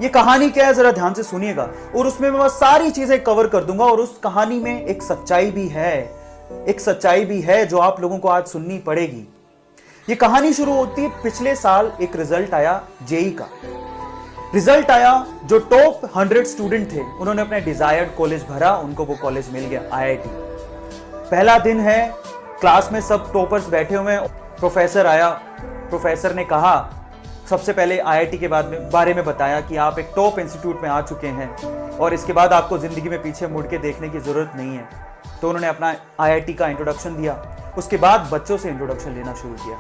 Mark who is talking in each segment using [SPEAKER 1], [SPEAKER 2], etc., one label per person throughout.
[SPEAKER 1] ये कहानी क्या है जरा ध्यान से सुनिएगा, और उसमें मैं सारी चीजें कवर कर दूंगा। और उस कहानी में एक सच्चाई भी है जो आप लोगों को आज सुननी पड़ेगी। ये कहानी शुरू होती है पिछले साल एक रिजल्ट आया जेई का। रिजल्ट आया, जो टॉप 100 स्टूडेंट थे उन्होंने अपने डिजायर्ड कॉलेज भरा, उनको वो कॉलेज मिल गया, आईआईटी। पहला दिन है, क्लास में सब टॉपर्स बैठे हुए हैं। प्रोफेसर आया, प्रोफेसर ने कहा, सबसे पहले आईआईटी के बारे में बताया कि आप एक टॉप इंस्टीट्यूट में आ चुके हैं और इसके बाद आपको जिंदगी में पीछे मुड़ के देखने की जरूरत नहीं है। तो उन्होंने अपना आईआईटी का इंट्रोडक्शन दिया। उसके बाद बच्चों से इंट्रोडक्शन लेना शुरू किया।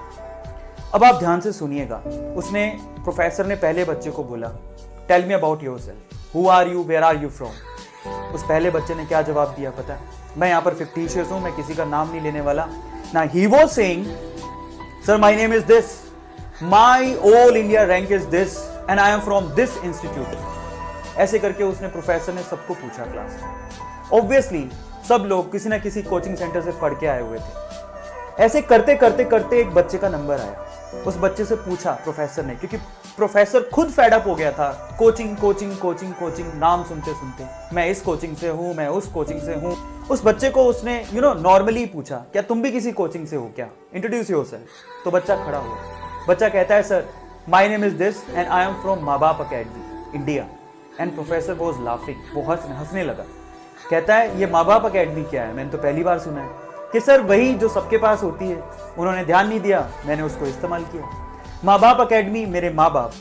[SPEAKER 1] अब आप ध्यान से सुनिएगा। प्रोफेसर ने पहले बच्चे को बोला, tell me about yourself, who are you, where are you from. उस पहले बच्चे ने क्या जवाब दिया पता है? मैं यहाँ पर फिक्टिशियस हूं, मैं किसी का नाम नहीं लेने वाला ना। He was saying, sir my name is this, my all India rank is this and I am from this institute. ऐसे करके उसने, प्रोफेसर ने सबको पूछा क्लास में। ऑब्वियसली सब लोग किसी ना किसी कोचिंग सेंटर से पढ़ के आए हुए थे। ऐसे करते करते करते एक बच्चे का नंबर आया। उस बच्चे से पूछा प्रोफेसर ने, क्योंकि प्रोफेसर खुद फेड अप हो गया था, कोचिंग कोचिंग कोचिंग कोचिंग नाम सुनते सुनते। मैं इस कोचिंग से हूं, मैं उस कोचिंग से हूं। उस बच्चे को उसने नॉर्मली पूछा, क्या तुम भी किसी कोचिंग से हो क्या, इंट्रोड्यूस योरसेल्फ। तो बच्चा खड़ा हुआ। बच्चा कहता है, sir my name is this and I am from माँ बाप academy India. And professor was laughing, वो हंसने लगा। कहता है, ये माँ बाप अकेडमी क्या है, मैंने तो पहली बार सुना है। कि सर वही जो सबके पास होती है, उन्होंने ध्यान नहीं दिया, मैंने उसको इस्तेमाल किया। माँ बाप अकेडमी, मेरे माँ बाप,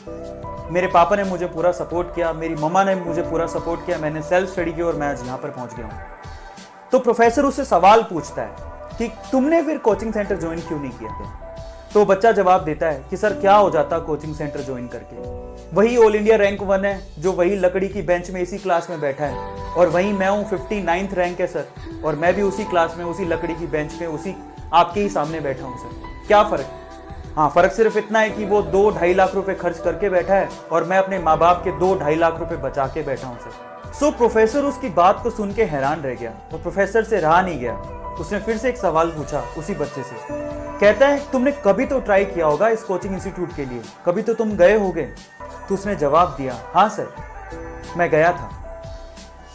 [SPEAKER 1] मेरे पापा ने मुझे पूरा सपोर्ट किया, मेरी मम्मा ने मुझे पूरा सपोर्ट किया, मैंने सेल्फ स्टडी की और मैं आज यहाँ पर पहुंच गया हूँ। तो प्रोफेसर उससे सवाल पूछता है कि तुमने फिर कोचिंग सेंटर ज्वाइन क्यों नहीं किया? तो बच्चा जवाब देता है कि सर क्या हो जाता कोचिंग सेंटर ज्वाइन करके, वही ऑल इंडिया रैंक 1 है, जो वही लकड़ी की बेंच में इसी क्लास में बैठा है, और वही मैं हूँ 59th रैंक है सर, और मैं भी उसी क्लास में उसी लकड़ी की बेंच पे उसी आपके ही सामने बैठा हूँ सर। क्या फर्क? हाँ, फर्क सिर्फ इतना है कि वो 2-2.5 लाख रुपए खर्च करके बैठा है और मैं अपने माँ बाप के 2-2.5 लाख रुपए बचा के बैठा हूँ सर। सो प्रोफेसर उसकी बात को सुन के हैरान रह गया। वो प्रोफेसर से रहा नहीं गया। उसने फिर से एक सवाल पूछा उसी बच्चे से। कहता है, तुमने कभी तो ट्राई किया होगा इस कोचिंग इंस्टीट्यूट के लिए, कभी तो तुम गए होगे? तो उसने जवाब दिया, हाँ सर मैं गया था।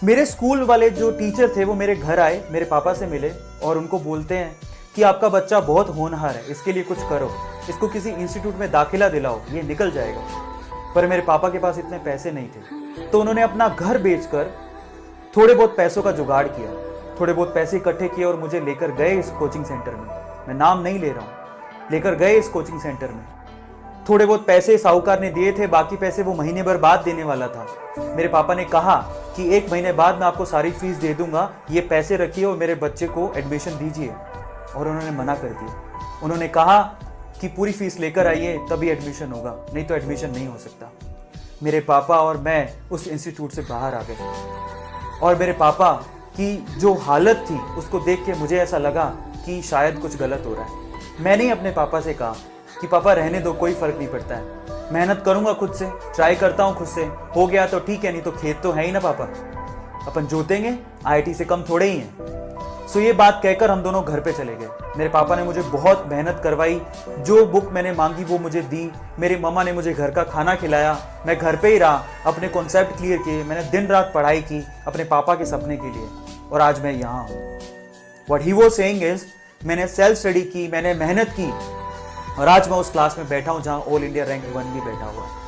[SPEAKER 1] मेरे स्कूल वाले जो टीचर थे वो मेरे घर आए, मेरे पापा से मिले और उनको बोलते हैं कि आपका बच्चा बहुत होनहार है, इसके लिए कुछ करो, इसको किसी इंस्टीट्यूट में दाखिला दिलाओ, ये निकल जाएगा। पर मेरे पापा के पास इतने पैसे नहीं थे, तो उन्होंने अपना घर बेचकर थोड़े बहुत पैसों का जुगाड़ किया, थोड़े बहुत पैसे इकट्ठे किए और मुझे लेकर गए इस कोचिंग सेंटर में। मैं नाम नहीं ले रहा हूँ, लेकर गए इस कोचिंग सेंटर में। थोड़े बहुत पैसे साहूकार ने दिए थे, बाकी पैसे वो महीने भर बाद देने वाला था। मेरे पापा ने कहा कि 1 महीने बाद मैं आपको सारी फीस दे दूंगा, ये पैसे रखिए और मेरे बच्चे को एडमिशन दीजिए। और उन्होंने मना कर दिया। उन्होंने कहा कि पूरी फीस लेकर आइए तभी एडमिशन होगा, नहीं तो एडमिशन नहीं हो सकता। मेरे पापा और मैं उस इंस्टीट्यूट से बाहर आ गए और मेरे पापा की जो हालत थी उसको देख के मुझे ऐसा लगा कि शायद कुछ गलत हो रहा है। मैंने ही अपने पापा से कहा कि पापा रहने दो, कोई फर्क नहीं पड़ता है, मेहनत करूंगा खुद से, ट्राई करता हूं खुद से, हो गया तो ठीक है, नहीं तो खेत तो है ही ना पापा, अपन जोतेंगे, आईआईटी से कम थोड़े ही हैं। सो ये बात कहकर हम दोनों घर पे चले गए। मेरे पापा ने मुझे बहुत मेहनत करवाई, जो बुक मैंने मांगी वो मुझे दी, मेरी मम्मा ने मुझे घर का खाना खिलाया, मैं घर पे ही रहा, अपने कॉन्सेप्ट क्लियर किए, मैंने दिन रात पढ़ाई की अपने पापा के सपने के लिए, और आज मैं यहाँ हूँ। What he was saying is, मैंने सेल्फ स्टडी की, मैंने मेहनत की, और आज मैं उस क्लास में बैठा हूँ जहाँ ऑल इंडिया रैंक 1 भी बैठा हुआ है।